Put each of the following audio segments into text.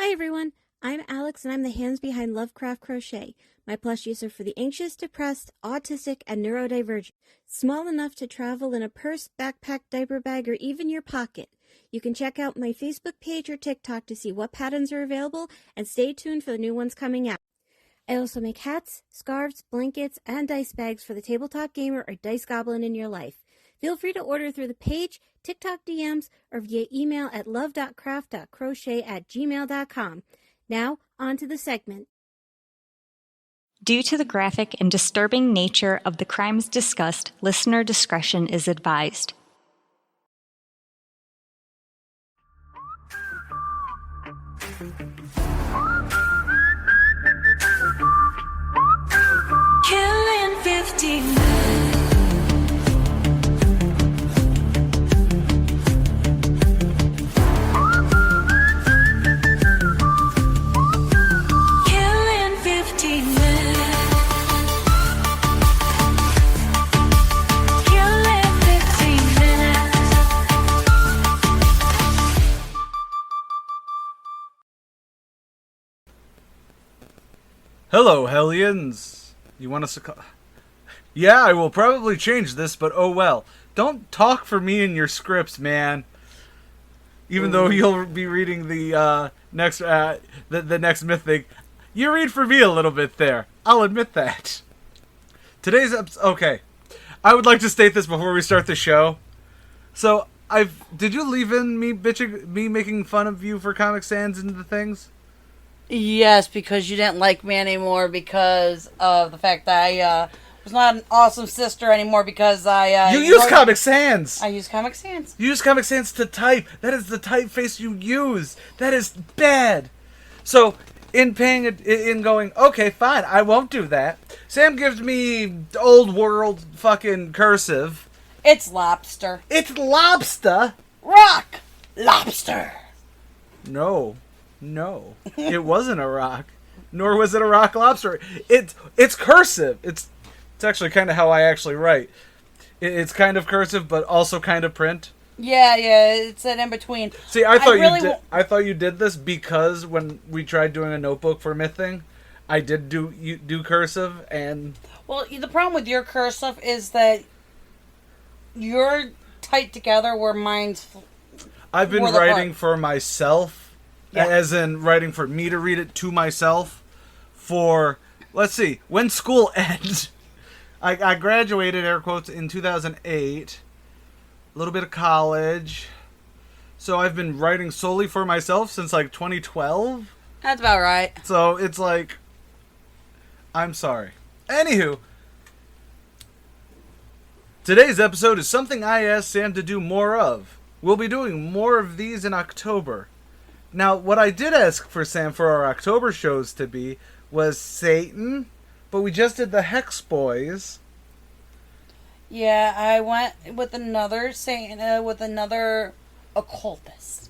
Hi everyone, I'm Alex and I'm the hands behind Lovecraft Crochet. My plushies are for the anxious, depressed, autistic, and neurodivergent. Small enough to travel in a purse, backpack, diaper bag, or even your pocket. You can check out my Facebook page or TikTok to see what patterns are available and stay tuned for the new ones coming out. I also make hats, scarves, blankets, and dice bags for the tabletop gamer or dice goblin in your life. Feel free to order through the page, TikTok DMs, or via email at love.craft.crochet@gmail.com. Now, on to the segment. Due to the graphic and disturbing nature of the crimes discussed, listener discretion is advised. Killing 15 Killing 15 Killing 15 minutes. Hello, Hellions. You want us to Yeah, I will probably change this, but oh well. Don't talk for me in your scripts, man. Even though you'll be reading the next the next myth thing. You read for me a little bit there. I'll admit that. Today's episode... Okay. I would like to state this before we start the show. So, did you leave in me making fun of you for Comic Sans and the things? Yes, because you didn't like me anymore because of the fact that I was not an awesome sister anymore because I... You use Comic Sans! I use Comic Sans. You use Comic Sans to type. That is the typeface you use. That is bad. So, in going, okay, fine, I won't do that. Sam gives me old world fucking cursive. It's lobster. It's lobster. Rock! Lobster! No, it wasn't a rock. Nor was it a rock lobster. It's cursive. It's actually kind of how I actually write. It's kind of cursive, but also kind of print. Yeah, it's an in-between. See, I thought you did this because when we tried doing a notebook for Mything, I did do cursive, and... Well, the problem with your cursive is that you're tight together where mine's... I've been writing for myself, yeah. As in writing for me to read it to myself for, let's see, when school ends. I graduated, air quotes, in 2008. A little bit of college. So I've been writing solely for myself since like 2012. That's about right. So it's like, I'm sorry. Anywho, today's episode is something I asked Sam to do more of. We'll be doing more of these in October. Now, what I did ask for Sam for our October shows to be was Satan, but we just did the Hex Boys. Yeah, I went with another Satan, with another occultist.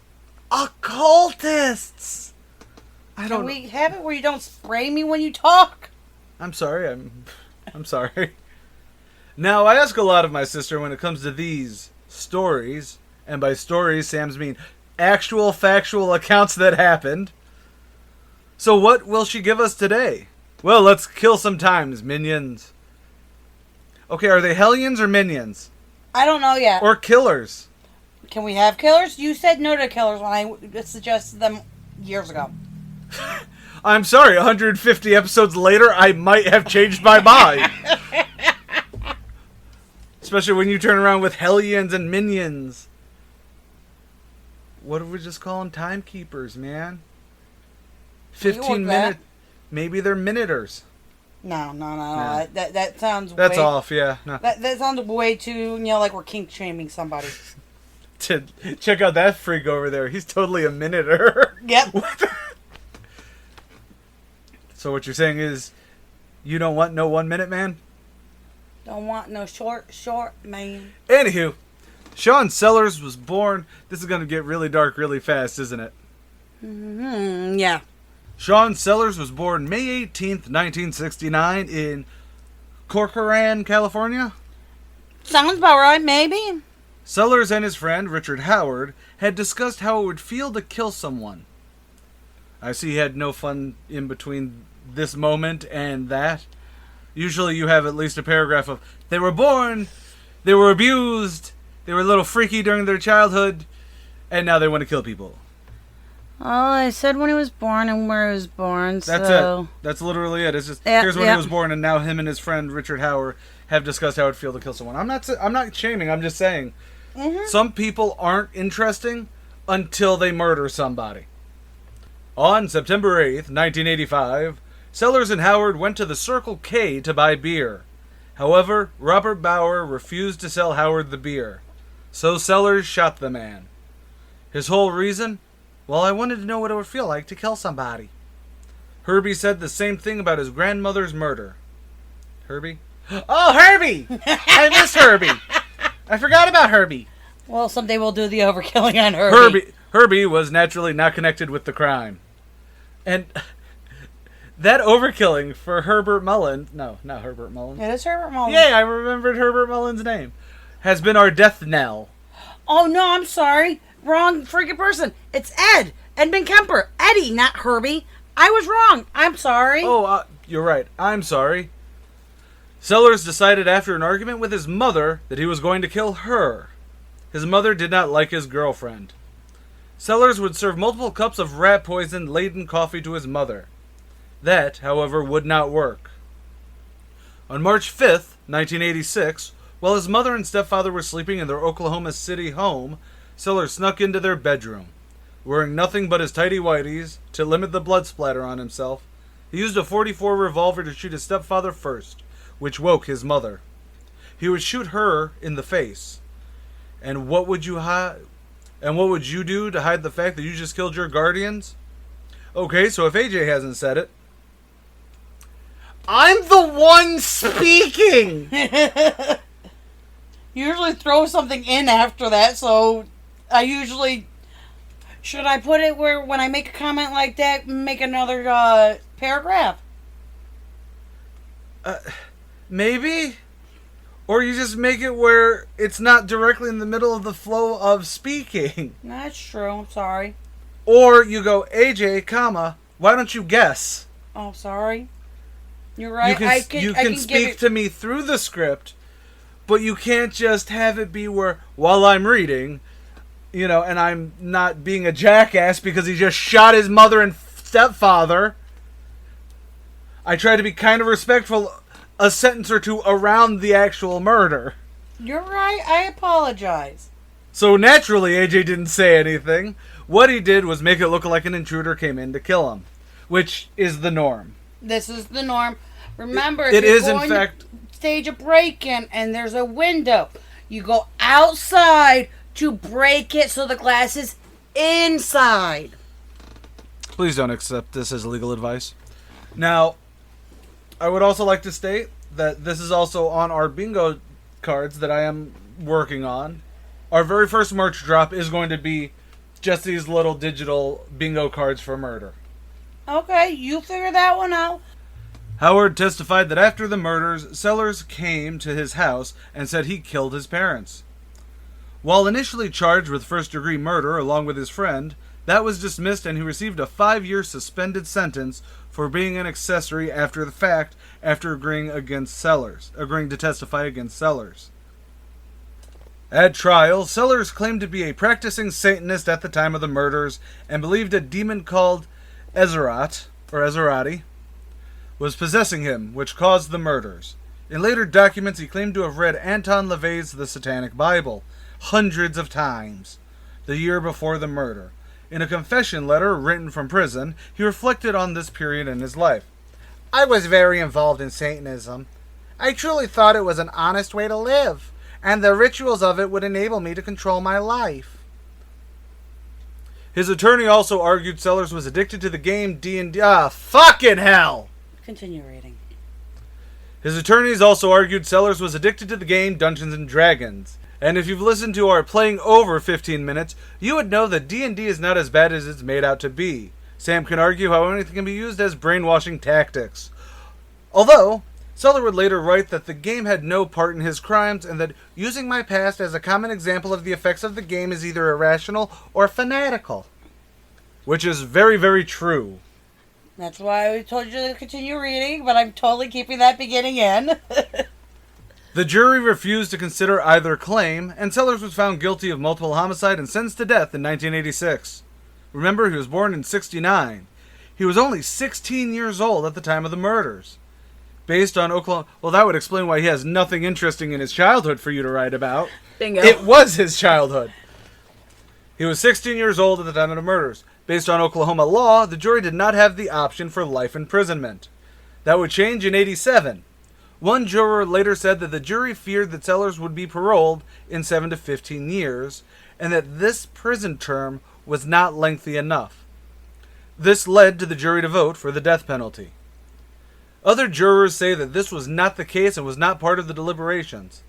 Occultists! Can we have it where you don't spray me when you talk? I'm sorry, I'm sorry. Now, I ask a lot of my sister when it comes to these stories, and by stories, Sam's mean actual factual accounts that happened. So what will she give us today? Well, let's kill some times, minions. Okay, are they hellions or minions? I don't know yet. Or killers? Can we have killers? You said no to killers when I suggested them years ago. I'm sorry, 150 episodes later, I might have changed my mind. Especially when you turn around with hellions and minions. What do we just call them? Timekeepers, man. 15 minutes. Maybe they're minuters. No. Nah. That sounds That's off, yeah. No. That sounds way too, like we're kink shaming somebody. Check out that freak over there. He's totally a minuter. Yep. So what you're saying is you don't want no 1 minute man? Don't want no short man. Anywho, Sean Sellars was born... This is going to get really dark really fast, isn't it? Mm-hmm, yeah. Sean Sellars was born May 18th, 1969 in Corcoran, California. Sounds about right, maybe. Sellars and his friend, Richard Howard, had discussed how it would feel to kill someone. I see you had no fun in between this moment and that. Usually you have at least a paragraph of, they were born, they were abused, they were a little freaky during their childhood, and now they want to kill people. Oh, I said when he was born and where he was born, That's so... it. That's literally it. It's just, Yeah, here's when yeah. he was born, and now him and his friend Richard Howard have discussed how it would feel to kill someone. I'm not shaming, I'm just saying. Some people aren't interesting until they murder somebody. On September 8th, 1985, Sellars and Howard went to the Circle K to buy beer. However, Robert Bauer refused to sell Howard the beer. So Sellars shot the man. His whole reason? Well, I wanted to know what it would feel like to kill somebody. Herbie said the same thing about his grandmother's murder. Herbie? Oh, Herbie! I miss Herbie. I forgot about Herbie. Well, someday we'll do the overkilling on Herbie. Herbie was naturally not connected with the crime. And that overkilling for Herbert Mullins... No, not Herbert Mullins. It is Herbert Mullins. Yay, I remembered Herbert Mullins' name. Has been our death knell. Oh, no, I'm sorry. Wrong freaking person. It's Ed. Edmund Kemper. Eddie, not Herbie. I was wrong. I'm sorry. Oh, you're right. I'm sorry. Sellars decided after an argument with his mother that he was going to kill her. His mother did not like his girlfriend. Sellars would serve multiple cups of rat poison-laden coffee to his mother. That, however, would not work. On March 5th, 1986, while his mother and stepfather were sleeping in their Oklahoma City home, Sellars snuck into their bedroom. Wearing nothing but his tighty-whities to limit the blood splatter on himself, he used a .44 revolver to shoot his stepfather first, which woke his mother. He would shoot her in the face. And what would you do to hide the fact that you just killed your guardians? Okay, so if AJ hasn't said it, I'm the one speaking! You usually throw something in after that, so I usually... Should I put it where when I make a comment like that, make another paragraph? Maybe? Or you just make it where it's not directly in the middle of the flow of speaking. That's true. I'm sorry. Or you go, AJ, comma, why don't you guess? Oh, sorry. You're right. You can speak to me through the script, but you can't just have it be where, while I'm reading, and I'm not being a jackass because he just shot his mother and stepfather. I try to be kind of respectful a sentence or two around the actual murder. You're right. I apologize. So naturally, AJ didn't say anything. What he did was make it look like an intruder came in to kill him, which is the norm. This is the norm. Remember, It if you're is, in going fact... to stage a break-in and there's a window, you go outside to break it so the glass is inside. Please don't accept this as legal advice. Now, I would also like to state that this is also on our bingo cards that I am working on. Our very first merch drop is going to be just these little digital bingo cards for murder. Okay, you figure that one out. Howard testified that after the murders, Sellars came to his house and said he killed his parents. While initially charged with first-degree murder along with his friend, that was dismissed and he received a 5-year suspended sentence for being an accessory after the fact after agreeing to testify against Sellars. At trial, Sellars claimed to be a practicing Satanist at the time of the murders and believed a demon called Ezerati, was possessing him, which caused the murders. In later documents, he claimed to have read Anton LaVey's The Satanic Bible hundreds of times, the year before the murder. In a confession letter written from prison, he reflected on this period in his life. I was very involved in Satanism. I truly thought it was an honest way to live, and the rituals of it would enable me to control my life. His attorney also argued Sellars was addicted to the game D&D. Fucking hell! Continue reading. His attorneys also argued Sellars was addicted to the game Dungeons & Dragons. And if you've listened to our Playing Over 15 minutes, you would know that D&D is not as bad as it's made out to be. Sam can argue how anything can be used as brainwashing tactics. Although, Sellars would later write that the game had no part in his crimes and that using my past as a common example of the effects of the game is either irrational or fanatical. which is very, very true. That's why we told you to continue reading, but I'm totally keeping that beginning in. The jury refused to consider either claim, and Sellars was found guilty of multiple homicide and sentenced to death in 1986. Remember, he was born in 1969. He was only 16 years old at the time of the murders. Based on Oklahoma... Well, that would explain why he has nothing interesting in his childhood for you to write about. Bingo. It was his childhood. He was 16 years old at the time of the murders. Based on Oklahoma law, the jury did not have the option for life imprisonment. That would change in 1987. One juror later said that the jury feared that Sellars would be paroled in 7 to 15 years, and that this prison term was not lengthy enough. This led to the jury to vote for the death penalty. Other jurors say that this was not the case and was not part of the deliberations.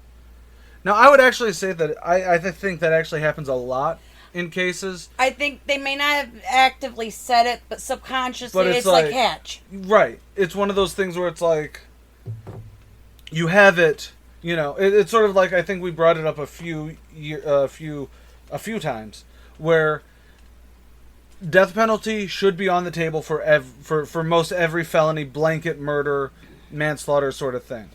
Now, I would actually say that I think that actually happens a lot in cases. I think they may not have actively said it, but subconsciously But it's like Hatch. Right. It's one of those things where it's like, you have it, you know, it's sort of like, I think we brought it up a few times, where death penalty should be on the table for most every felony, blanket murder, manslaughter sort of thing,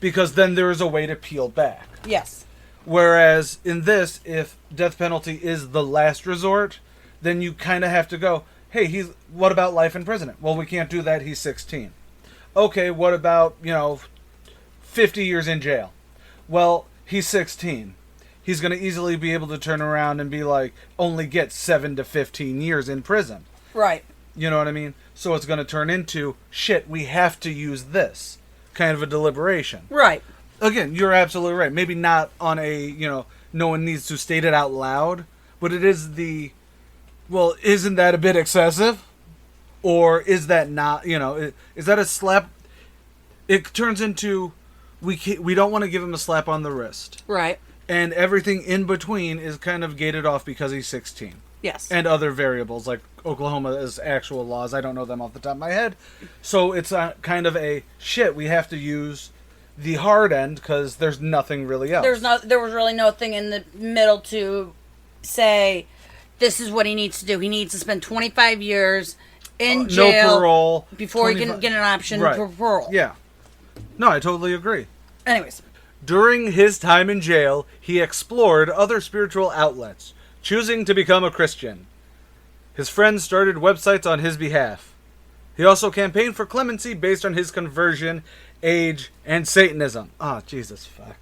because then there is a way to peel back. Yes. Whereas in this, if death penalty is the last resort, then you kind of have to go, hey, what about life imprisonment? Well, we can't do that. He's 16. Okay, what about, 50 years in jail? Well, he's 16. He's going to easily be able to turn around and be like, only get 7 to 15 years in prison. Right. You know what I mean? So it's going to turn into, shit, we have to use this kind of a deliberation. Right. Again, you're absolutely right. Maybe not on a, no one needs to state it out loud, but it is well, isn't that a bit excessive? Or is that not, is that a slap? It turns into, we don't want to give him a slap on the wrist. Right. And everything in between is kind of gated off because he's 16. Yes. And other variables, like Oklahoma's actual laws. I don't know them off the top of my head. So it's a kind of a, shit, we have to use the hard end because there's nothing really else. There was really nothing in the middle to say, this is what he needs to do. He needs to spend 25 years in jail. No parole. Before he can get an option for parole. Yeah. No, I totally agree. Anyways. During his time in jail, he explored other spiritual outlets, choosing to become a Christian. His friends started websites on his behalf. He also campaigned for clemency based on his conversion, age, and Satanism. Jesus fuck.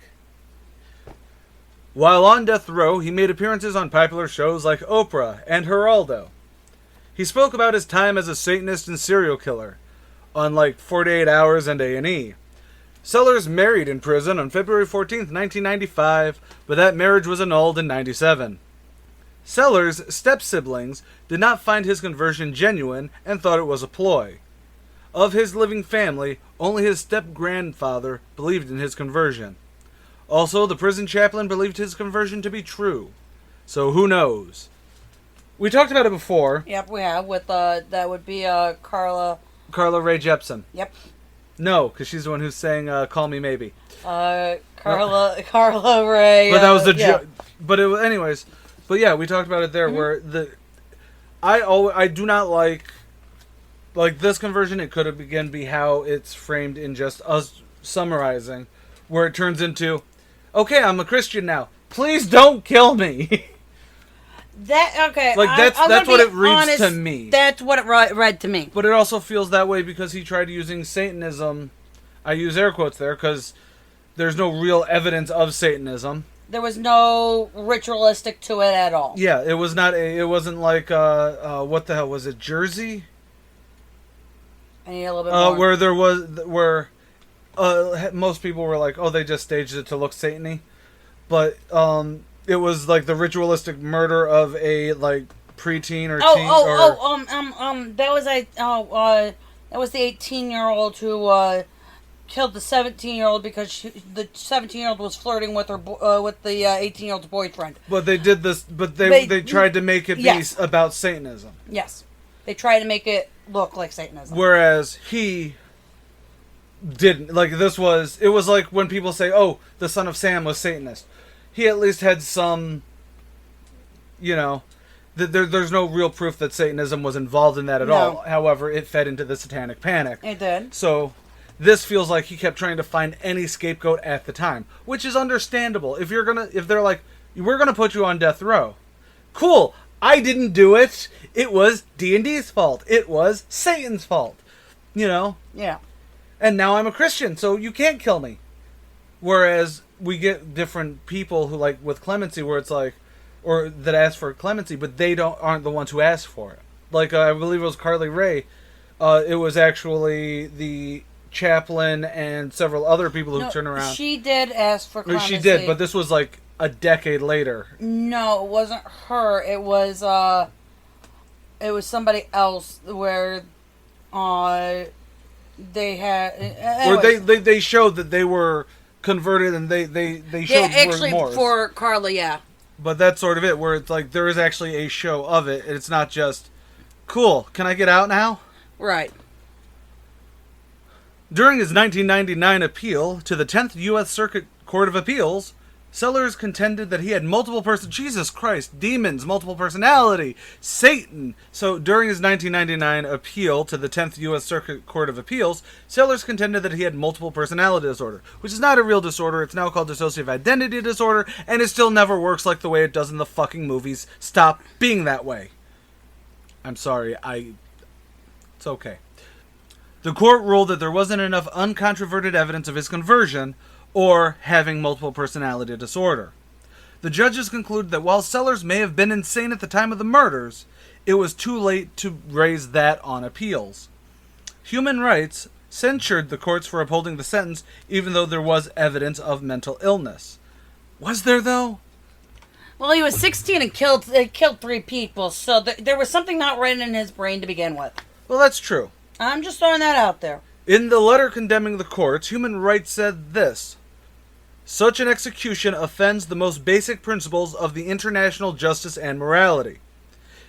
While on death row, he made appearances on popular shows like Oprah and Geraldo. He spoke about his time as a Satanist and serial killer on 48 Hours and A&E. Sellars married in prison on February 14th, 1995, but that marriage was annulled in 1997. Sellars' step-siblings did not find his conversion genuine and thought it was a ploy. Of his living family, only his step-grandfather believed in his conversion. Also, the prison chaplain believed his conversion to be true. So who knows? We talked about it before. Yep, we have. With, that would be, Carla Rae Jepsen. Yep. No, because she's the one who's saying, Call Me Maybe. Carla Rae. But that was the yeah. joke. But it was, anyways. But yeah, we talked about it there, where I do not like this conversion. It could again be how it's framed in just us summarizing, where it turns into, okay, I'm a Christian now. Please don't kill me. Okay. That's what it reads to me. That's what it read to me. But it also feels that way because he tried using Satanism. I use air quotes there because there's no real evidence of Satanism. There was no ritualistic to it at all. Yeah, it was not. It wasn't like what the hell was it? Jersey. I need a little bit more. Where there was most people were like, oh, they just staged it to look Satan-y, but it was like the ritualistic murder of a preteen or teen. That was the 18-year-old who killed the 17-year-old because the 17-year-old was flirting with with the 18-year-old's boyfriend. But they did this. But they tried to make it be about Satanism. Yes, they tried to make it look like Satanism. Whereas he didn't. It was like when people say, "Oh, the son of Sam was Satanist." He at least had some, There's no real proof that Satanism was involved in that at all. However, it fed into the Satanic Panic. It did. So this feels like he kept trying to find any scapegoat at the time, which is understandable. If they're like, we're gonna put you on death row, cool. I didn't do it. It was D&D's fault. It was Satan's fault. You know. Yeah. And now I'm a Christian, so you can't kill me. Whereas we get different people who, like with clemency, where it's like, or that ask for clemency, but they aren't the ones who ask for it. Like I believe it was Carly Rae. It was actually the chaplain and several other people who turned around. She did ask for clemency. She did, but this was like a decade later. No, it wasn't her. It was somebody else where they had. Anyways. Or they showed that they were converted and they showed actually remorse. For Carly, yeah. But that's sort of it, where it's like there is actually a show of it. It's not just, cool, can I get out now? Right. During his 1999 appeal to the 10th U.S. Circuit Court of Appeals, Sellars contended that he had Jesus Christ, demons, multiple personality, Satan. So during his 1999 appeal to the 10th U.S. Circuit Court of Appeals, Sellars contended that he had multiple personality disorder, which is not a real disorder. It's now called dissociative identity disorder, and it still never works like the way it does in the fucking movies. Stop being that way. I'm sorry, it's okay. The court ruled that there wasn't enough uncontroverted evidence of his conversion or having multiple personality disorder. The judges concluded that while Sellars may have been insane at the time of the murders, it was too late to raise that on appeals. Human Rights censured the courts for upholding the sentence, even though there was evidence of mental illness. Was there, though? Well, he was 16 and killed 3 people, so there was something not right in his brain to begin with. Well, that's true. I'm just throwing that out there. In the letter condemning the courts, Human Rights said this: such an execution offends the most basic principles of the international justice and morality.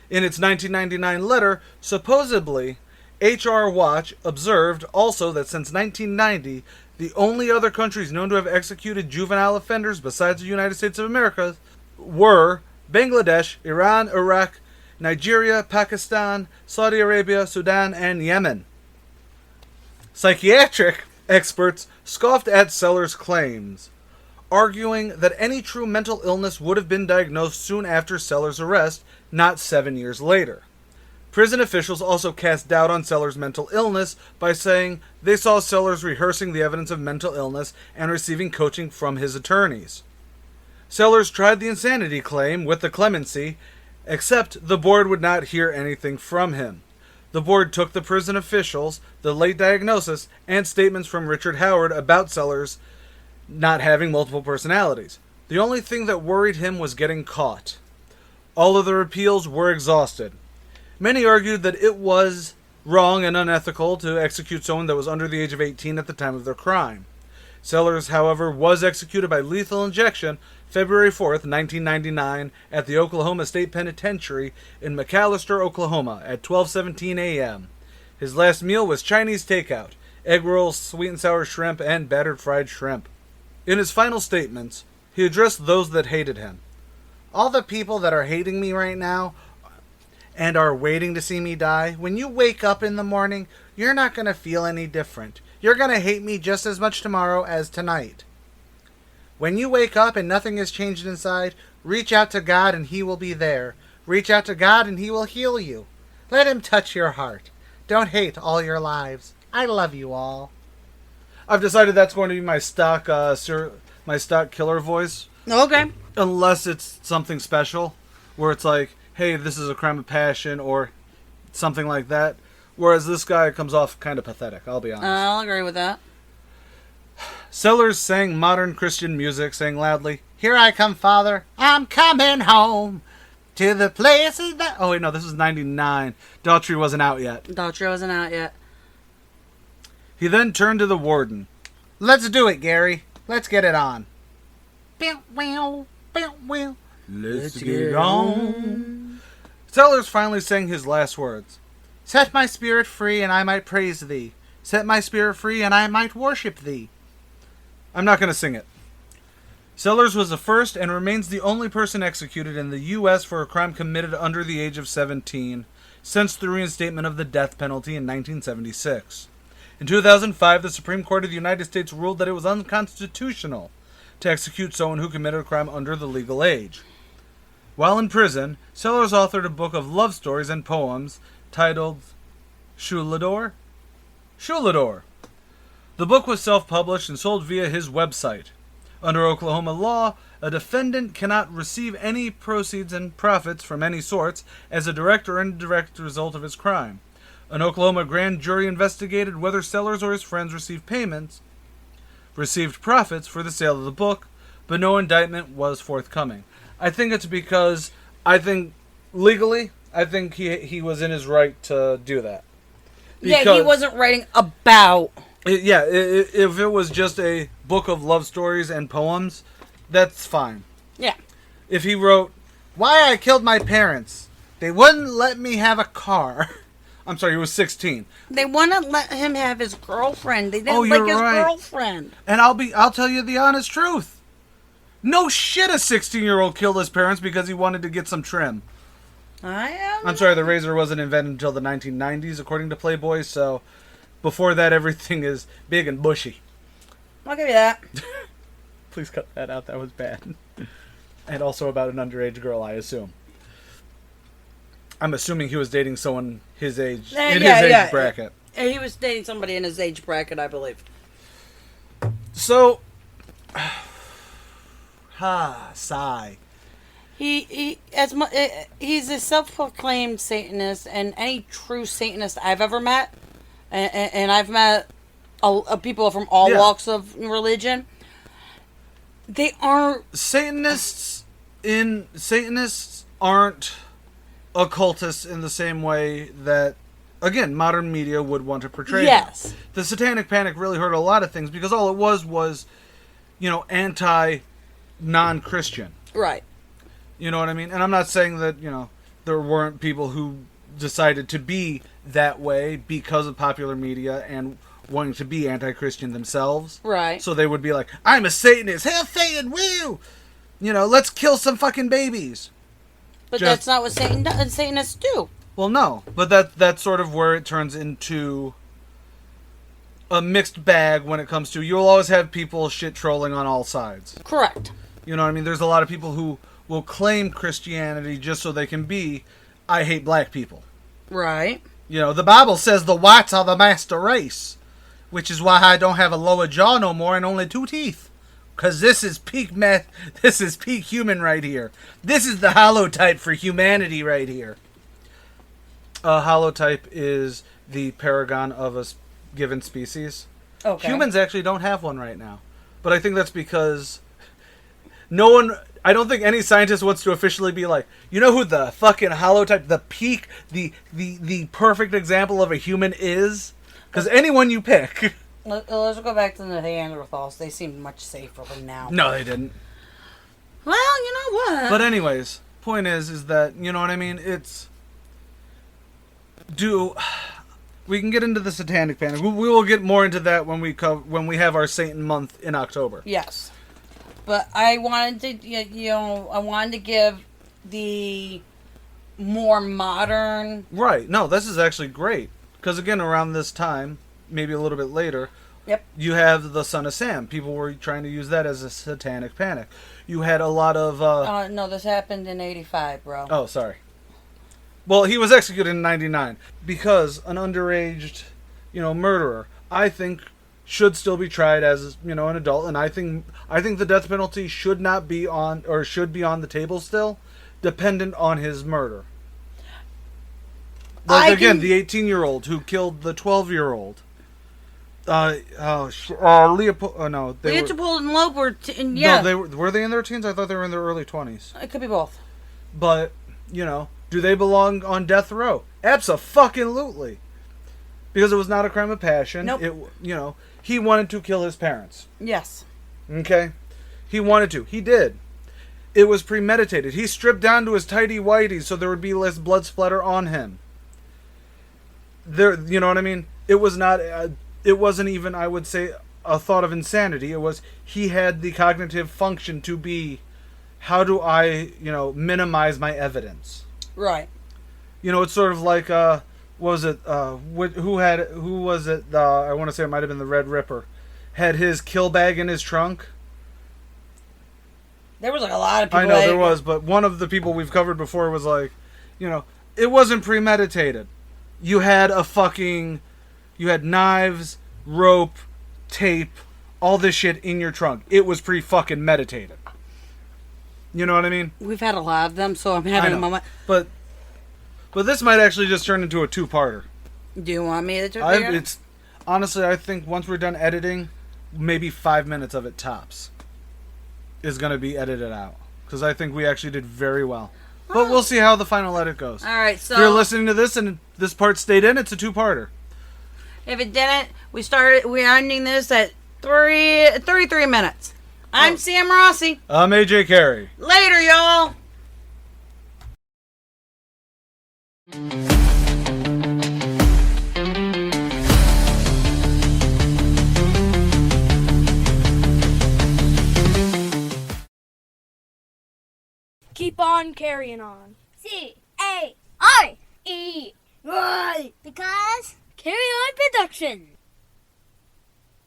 In its 1999 letter, supposedly, HR Watch observed also that since 1990, the only other countries known to have executed juvenile offenders besides the United States of America were Bangladesh, Iran, Iraq, Nigeria, Pakistan, Saudi Arabia, Sudan, and Yemen. Psychiatric experts scoffed at Sellars' claims, arguing that any true mental illness would have been diagnosed soon after Sellars' arrest, not 7 years later. Prison officials also cast doubt on Sellars' mental illness by saying they saw Sellars rehearsing the evidence of mental illness and receiving coaching from his attorneys. Sellars tried the insanity claim with the clemency, except the board would not hear anything from him. The board took the prison officials, the late diagnosis, and statements from Richard Howard about Sellars not having multiple personalities. The only thing that worried him was getting caught. All other appeals were exhausted. Many argued that it was wrong and unethical to execute someone that was under the age of 18 at the time of their crime. Sellars, however, was executed by lethal injection February 4th, 1999, at the Oklahoma State Penitentiary in McAlester, Oklahoma, at 12:17 a.m. His last meal was Chinese takeout, egg rolls, sweet and sour shrimp, and battered fried shrimp. In his final statements, he addressed those that hated him. All the people that are hating me right now and are waiting to see me die, when you wake up in the morning, you're not going to feel any different. You're going to hate me just as much tomorrow as tonight. When you wake up and nothing has changed inside, reach out to God and He will be there. Reach out to God and He will heal you. Let Him touch your heart. Don't hate all your lives. I love you all. I've decided that's going to be my stock killer voice. Okay. Unless it's something special, where it's like, hey, this is a crime of passion, or something like that. Whereas this guy comes off kind of pathetic, I'll be honest. I'll agree with that. Sellars sang modern Christian music, saying loudly, "Here I come, Father. I'm coming home to the places that..." Oh, wait, no, this is 99. Daughtry wasn't out yet. Daughtry wasn't out yet. He then turned to the warden. "Let's do it, Gary. Let's get it on." Let's get it on. Sellars finally sang his last words. "Set my spirit free, and I might praise thee. Set my spirit free, and I might worship thee." I'm not going to sing it. Sellars was the first and remains the only person executed in the U.S. for a crime committed under the age of 17 since the reinstatement of the death penalty in 1976. In 2005, the Supreme Court of the United States ruled that it was unconstitutional to execute someone who committed a crime under the legal age. While in prison, Sellars authored a book of love stories and poems titled Shulador? Shulador. The book was self-published and sold via his website. Under Oklahoma law, a defendant cannot receive any proceeds and profits from any sorts as a direct or indirect result of his crime. An Oklahoma grand jury investigated whether Sellars or his friends received profits for the sale of the book, but no indictment was forthcoming. I think it's because legally, he was in his right to do that. Yeah, he wasn't writing about. If it was just a book of love stories and poems, that's fine. Yeah. If he wrote, "Why I killed my parents, they wouldn't let me have a car." I'm sorry, he was 16. They wouldn't let him have his girlfriend. They didn't Oh, you're like his right. girlfriend. And I'll tell you the honest truth. No shit, a 16-year-old killed his parents because he wanted to get some trim. I'm sorry, the razor wasn't invented until the 1990s, according to Playboy, so before that, everything is big and bushy. I'll give you that. Please cut that out, that was bad. And also about an underage girl, I assume. I'm assuming he was dating someone his age, his age bracket. He was dating somebody in his age bracket, I believe. So, sigh. He's a self-proclaimed Satanist, and any true Satanist I've ever met, and I've met people from all walks of religion, they aren't Satanists aren't occultists in the same way that, again, modern media would want to portray Yes. them. The Satanic Panic really hurt a lot of things because all it was, anti-non-Christian. right. You know what I mean? And I'm not saying that, there weren't people who decided to be that way because of popular media and wanting to be anti-Christian themselves. Right. So they would be like, I'm a Satanist. Hail Satan, woo! Let's kill some fucking babies. But that's not what Satanists do. Well, no. But that's sort of where it turns into a mixed bag when it comes to, you'll always have people shit trolling on all sides. Correct. You know what I mean? There's a lot of people who will claim Christianity just so they can be, I hate black people. Right. The Bible says the whites are the master race, which is why I don't have a lower jaw no more and only 2 teeth. Because this is peak human right here. This is the holotype for humanity right here. A holotype is the paragon of a given species. Okay. Humans actually don't have one right now. But I think that's because I don't think any scientist wants to officially be like, you know who the fucking holotype, the peak, the perfect example of a human is? Because anyone you pick. Let's go back to the Neanderthals. They seem much safer than now. No, they didn't. Well, you know what? But anyways, point is that, you know what I mean? We can get into the Satanic Panic. We will get more into that when we have our Satan month in October. Yes. But I wanted to give the more modern. Right. No, this is actually great. Because again, around this time, maybe a little bit later, Yep. you have the Son of Sam. People were trying to use that as a Satanic Panic. You had a lot of... no, this happened in 85, bro. Oh, sorry. Well, he was executed in 99 because an underage, murderer, I think, should still be tried as, an adult, and I think the death penalty should be on the table still, dependent on his murder. Like the 18-year-old who killed the 12-year-old. Leopold. Oh no, Leopold and Loeb were. No, were they in their teens? I thought they were in their early 20s. It could be both. But do they belong on death row? Abso-fucking-lutely. Because it was not a crime of passion. Nope. He wanted to kill his parents. Yes. Okay? He wanted to. He did. It was premeditated. He stripped down to his tighty whities so there would be less blood splatter on him. You know what I mean? It was not. It wasn't even, I would say, a thought of insanity. It was he had the cognitive function to be, how do I, minimize my evidence? Right. It's sort of like, what was it? Who was it? I want to say it might have been the Red Ripper. Had his kill bag in his trunk. There was like a lot of people. I know there was, but one of the people we've covered before was like, it wasn't premeditated. You had knives, rope, tape, all this shit in your trunk. It was pre-fucking meditated. You know what I mean? We've had a lot of them, so I'm having a moment. But this might actually just turn into a two-parter. Do you want me to do it? Honestly, I think once we're done editing, maybe 5 minutes of it tops is going to be edited out. Because I think we actually did very well. But we'll see how the final edit goes. All right, so if you're listening to this and this part stayed in, it's a two-parter. If it didn't, we're ending this at 33 minutes. I'm Sam Rossi. I'm AJ Carey. Later, y'all. Keep on carrying on. CARE. Because Carry On Production.